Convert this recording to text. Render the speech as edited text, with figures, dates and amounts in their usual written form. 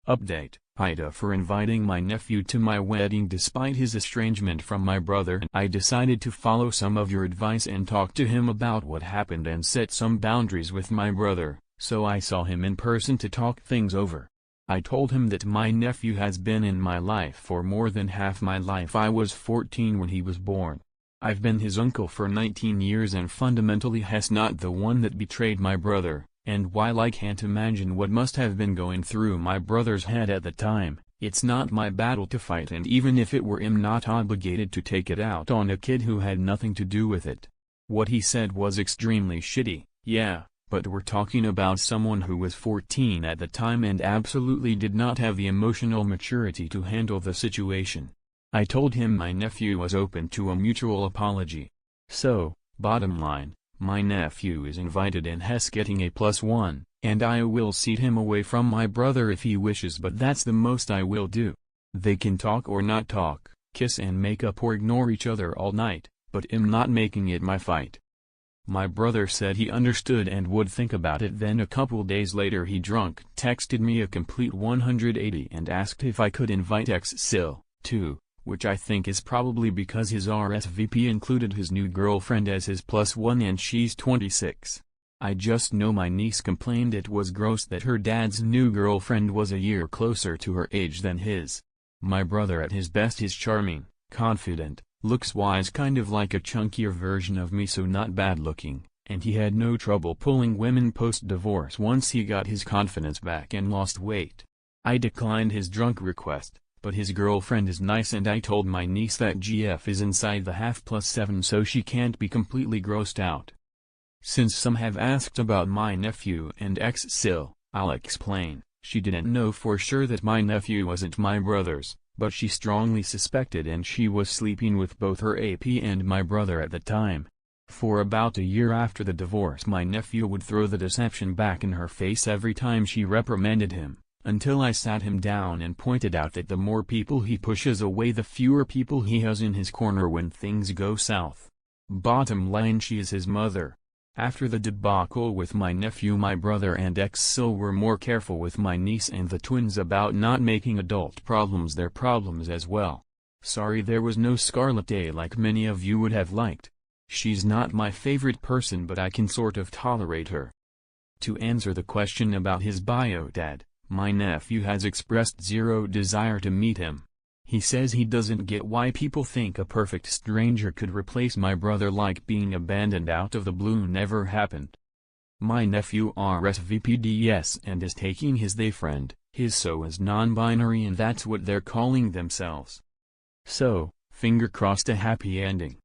Update: AITA for inviting my nephew to my wedding despite his estrangement from my brother. I decided to follow some of your advice and talk to him about what happened and set some boundaries with my brother, so I saw him in person to talk things over. I told him that my nephew has been in my life for more than half my life. I was 14 when he was born. I've been his uncle for 19 years and fundamentally he's not the one that betrayed my brother. And while I can't imagine what must have been going through my brother's head at the time, it's not my battle to fight, and even if it were, I'm not obligated to take it out on a kid who had nothing to do with it. What he said was extremely shitty, yeah, but we're talking about someone who was 14 at the time and absolutely did not have the emotional maturity to handle the situation. I told him my nephew was open to a mutual apology. So, bottom line, my nephew is invited and he's getting a +1, and I will seat him away from my brother if he wishes, but that's the most I will do. They can talk or not talk, kiss and make up or ignore each other all night, but I'm not making it my fight. My brother said he understood and would think about it. Then a couple days later he drunk texted me a complete 180 and asked if I could invite Sil, too. Which I think is probably because his RSVP included his new girlfriend as his +1 and she's 26. I just know my niece complained it was gross that her dad's new girlfriend was a year closer to her age than his. My brother at his best is charming, confident, looks wise, kind of like a chunkier version of me, so not bad looking, and he had no trouble pulling women post-divorce once he got his confidence back and lost weight. I declined his drunk request. But his girlfriend is nice, and I told my niece that GF is inside the half +7 so she can't be completely grossed out. Since some have asked about my nephew and Sil, I'll explain. She didn't know for sure that my nephew wasn't my brother's, but she strongly suspected, and she was sleeping with both her AP and my brother at the time. For about a year after the divorce, my nephew would throw the deception back in her face every time she reprimanded him. Until I sat him down and pointed out that the more people he pushes away, the fewer people he has in his corner when things go south. Bottom line, she is his mother. After the debacle with my nephew, my brother and Sil were more careful with my niece and the twins about not making adult problems their problems as well. Sorry there was no Scarlet Day like many of you would have liked. She's not my favorite person, but I can sort of tolerate her. To answer the question about his bio dad, my nephew has expressed zero desire to meet him. He says he doesn't get why people think a perfect stranger could replace my brother, like being abandoned out of the blue never happened. My nephew RSVP'd yes and is taking his they friend, his so is non-binary and that's what they're calling themselves. So, finger crossed a happy ending.